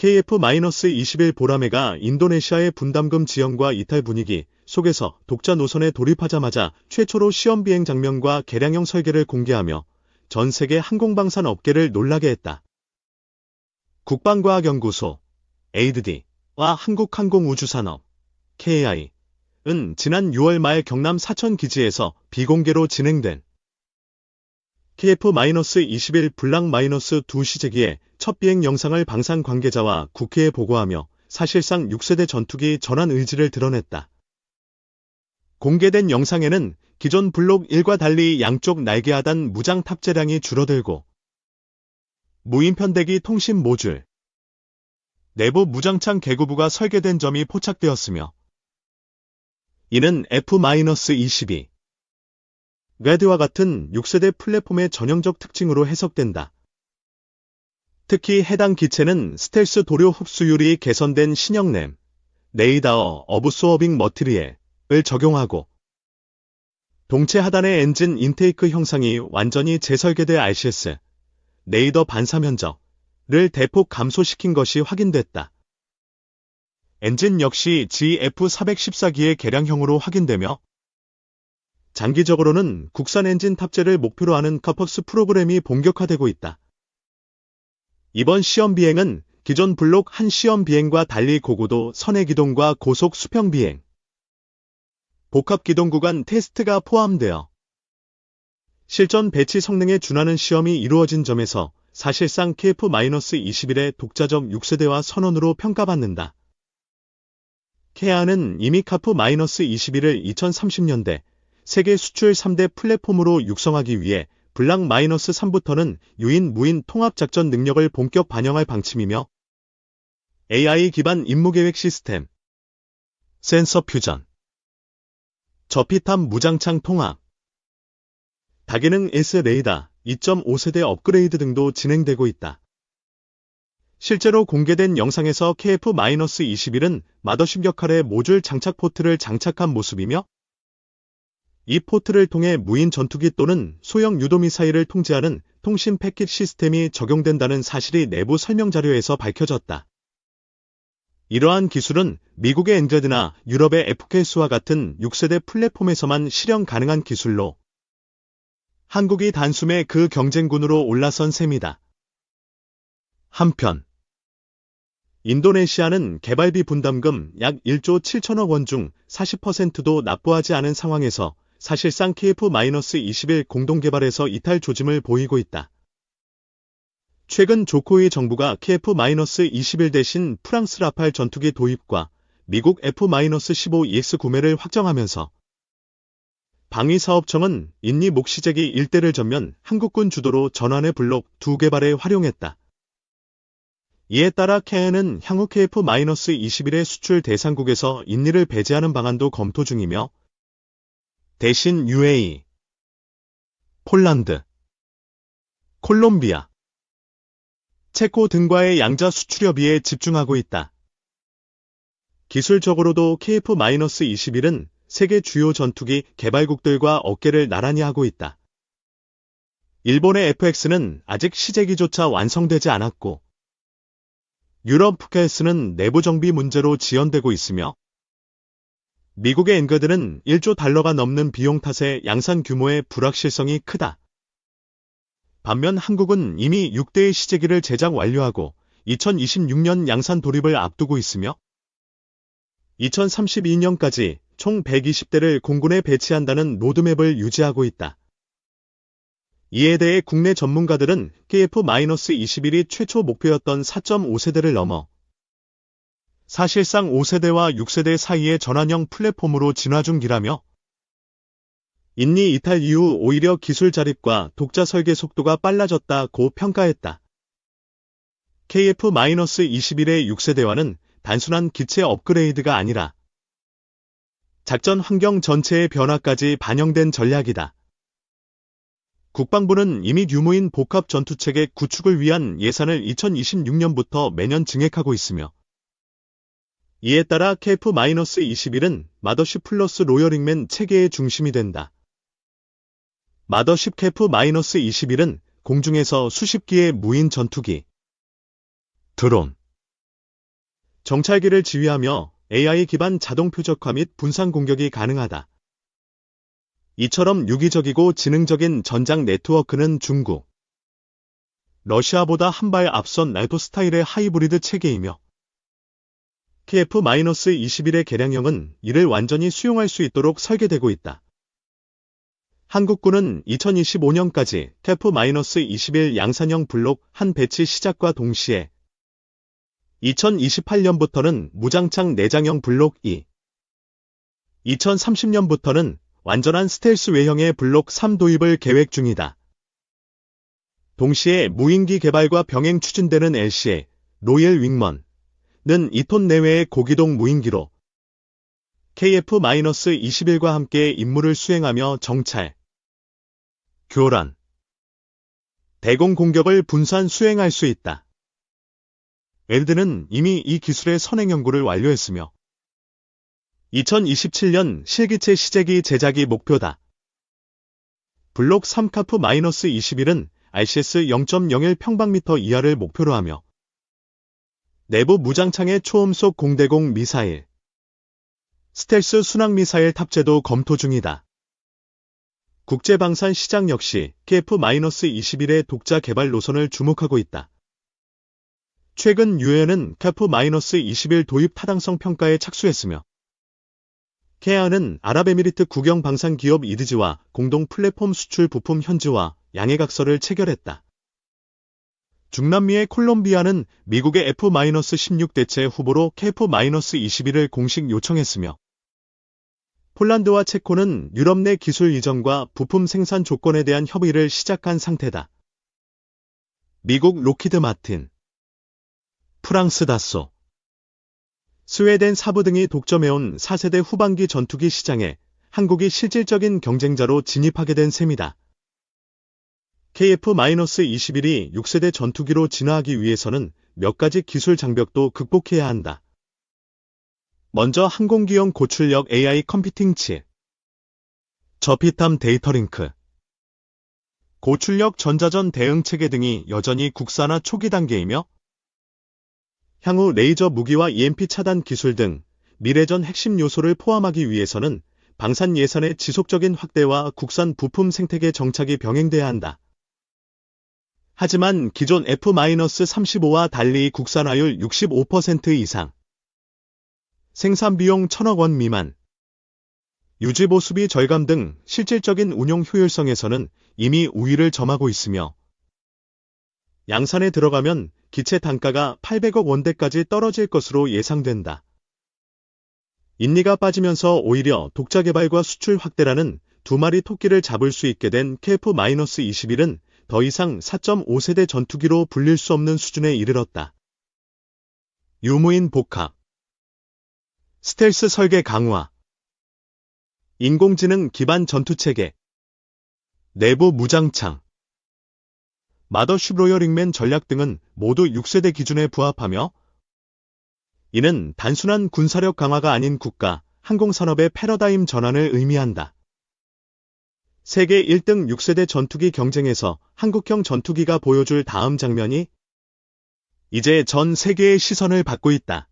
KF-21 보라매가 인도네시아의 분담금 지연과 이탈 분위기 속에서 독자 노선에 돌입하자마자 최초로 시험 비행 장면과 개량형 설계를 공개하며 전 세계 항공방산 업계를 놀라게 했다. 국방과학연구소 (ADD와) 한국항공우주산업 (KAI은) 지난 6월 말 경남 사천 기지에서 비공개로 진행된 KF-21 블락-2 시제기의 첫 비행 영상을 방산 관계자와 국회에 보고하며 사실상 6세대 전투기 전환 의지를 드러냈다. 공개된 영상에는 기존 블록 1과 달리 양쪽 날개 하단 무장 탑재량이 줄어들고 무인 편대기 통신 모듈, 내부 무장창 개구부가 설계된 점이 포착되었으며 이는 F-22 레드와 같은 6세대 플랫폼의 전형적 특징으로 해석된다. 특히 해당 기체는 스텔스 도료 흡수율이 개선된 신형 램, 레이더 어브소어빙 머티리얼을 적용하고 동체 하단의 엔진 인테이크 형상이 완전히 재설계돼 RCS, 레이더 반사 면적을 대폭 감소시킨 것이 확인됐다. 엔진 역시 GF414기의 개량형으로 확인되며 장기적으로는 국산 엔진 탑재를 목표로 하는 카퍼스 프로그램이 본격화되고 있다. 이번 시험 비행은 기존 블록 한 시험 비행과 달리 고고도 선해 기동과 고속 수평 비행, 복합 기동 구간 테스트가 포함되어 실전 배치 성능에 준하는 시험이 이루어진 점에서 사실상 KF-21의 독자적 6세대화 선언으로 평가받는다. KAI는 이미 KF-21을 2030년대 세계 수출 3대 플랫폼으로 육성하기 위해 블락-3부터는 유인 무인 통합작전 능력을 본격 반영할 방침이며 AI 기반 임무계획 시스템, 센서 퓨전, 저피탑 무장창 통합, 다기능 S 레이더 2.5세대 업그레이드 등도 진행되고 있다. 실제로 공개된 영상에서 KF-21은 마더십 역할의 모듈 장착 포트를 장착한 모습이며 이 포트를 통해 무인 전투기 또는 소형 유도미사일을 통제하는 통신 패킷 시스템이 적용된다는 사실이 내부 설명 자료에서 밝혀졌다. 이러한 기술은 미국의 엔제드나 유럽의 FKS와 같은 6세대 플랫폼에서만 실현 가능한 기술로 한국이 단숨에 그 경쟁군으로 올라선 셈이다. 한편 인도네시아는 개발비 분담금 약 1조 7천억 원 중 40%도 납부하지 않은 상황에서 사실상 KF-21 공동개발에서 이탈 조짐을 보이고 있다. 최근 조코이 정부가 KF-21 대신 프랑스 라팔 전투기 도입과 미국 F-15EX 구매를 확정하면서 방위사업청은 인니 목시제기 일대를 전면 한국군 주도로 전환의 블록 2 개발에 활용했다. 이에 따라 KAI는 향후 KF-21의 수출 대상국에서 인니를 배제하는 방안도 검토 중이며 대신 UAE, 폴란드, 콜롬비아, 체코 등과의 양자 수출협의에 집중하고 있다. 기술적으로도 KF-21은 세계 주요 전투기 개발국들과 어깨를 나란히 하고 있다. 일본의 FX는 아직 시제기조차 완성되지 않았고 유럽 FKS는 내부 정비 문제로 지연되고 있으며 미국의 엔거드는 1조 달러가 넘는 비용 탓에 양산 규모의 불확실성이 크다. 반면 한국은 이미 6대의 시제기를 제작 완료하고 2026년 양산 돌입을 앞두고 있으며 2032년까지 총 120대를 공군에 배치한다는 로드맵을 유지하고 있다. 이에 대해 국내 전문가들은 KF-21이 최초 목표였던 4.5세대를 넘어 사실상 5세대와 6세대 사이의 전환형 플랫폼으로 진화 중이라며 인니 이탈 이후 오히려 기술 자립과 독자 설계 속도가 빨라졌다고 평가했다. KF-21의 6세대화는 단순한 기체 업그레이드가 아니라 작전 환경 전체의 변화까지 반영된 전략이다. 국방부는 이미 유무인 복합 전투체계 구축을 위한 예산을 2026년부터 매년 증액하고 있으며 이에 따라 KF-21은 마더십 플러스 로여링맨 체계의 중심이 된다. 마더십 KF-21은 공중에서 수십 기의 무인 전투기, 드론, 정찰기를 지휘하며 AI 기반 자동 표적화 및 분산 공격이 가능하다. 이처럼 유기적이고 지능적인 전장 네트워크는 중국, 러시아보다 한 발 앞선 나토 스타일의 하이브리드 체계이며 KF-21의 개량형은 이를 완전히 수용할 수 있도록 설계되고 있다. 한국군은 2025년까지 KF-21 양산형 블록 한 배치 시작과 동시에 2028년부터는 무장창 내장형 블록 2, 2030년부터는 완전한 스텔스 외형의 블록 3 도입을 계획 중이다. 동시에 무인기 개발과 병행 추진되는 LCA, 로얄 윙먼은 2톤 내외의 고기동 무인기로 KF-21과 함께 임무를 수행하며 정찰, 교란, 대공 공격을 분산 수행할 수 있다. 웰드는 이미 이 기술의 선행 연구를 완료했으며 2027년 실기체 시제기 제작이 목표다. 블록 3 KF-21은 RCS 0.01 평방미터 이하를 목표로 하며 내부 무장창의 초음속 공대공 미사일, 스텔스 순항 미사일 탑재도 검토 중이다. 국제방산 시장 역시 KF-21의 독자 개발 노선을 주목하고 있다. 최근 유엔은 KF-21 도입 타당성 평가에 착수했으며 케아는 아랍에미리트 국영 방산 기업 이드지와 공동 플랫폼 수출 부품 현지화 양해각서를 체결했다. 중남미의 콜롬비아는 미국의 F-16 대체 후보로 KF-21을 공식 요청했으며 폴란드와 체코는 유럽 내 기술 이전과 부품 생산 조건에 대한 협의를 시작한 상태다. 미국 로키드 마틴, 프랑스 다소, 스웨덴 사부 등이 독점해온 4세대 후반기 전투기 시장에 한국이 실질적인 경쟁자로 진입하게 된 셈이다. KF-21이 6세대 전투기로 진화하기 위해서는 몇 가지 기술 장벽도 극복해야 한다. 먼저 항공기용 고출력 AI 컴퓨팅 칩, 저피탐 데이터 링크, 고출력 전자전 대응 체계 등이 여전히 국산화 초기 단계이며 향후 레이저 무기와 EMP 차단 기술 등 미래전 핵심 요소를 포함하기 위해서는 방산 예산의 지속적인 확대와 국산 부품 생태계 정착이 병행돼야 한다. 하지만 기존 F-35와 달리 국산화율 65% 이상, 생산비용 1,000억 원 미만, 유지보수비 절감 등 실질적인 운용 효율성에서는 이미 우위를 점하고 있으며 양산에 들어가면 기체 단가가 800억 원대까지 떨어질 것으로 예상된다. 인리가 빠지면서 오히려 독자 개발과 수출 확대라는 두 마리 토끼를 잡을 수 있게 된 KF-21은 더 이상 4.5세대 전투기로 불릴 수 없는 수준에 이르렀다. 유무인 복합, 스텔스 설계 강화, 인공지능 기반 전투체계, 내부 무장창, 마더쉽 로여링맨 전략 등은 모두 6세대 기준에 부합하며 이는 단순한 군사력 강화가 아닌 국가, 항공산업의 패러다임 전환을 의미한다. 세계 1등 6세대 전투기 경쟁에서 한국형 전투기가 보여줄 다음 장면이 이제 전 세계의 시선을 받고 있다.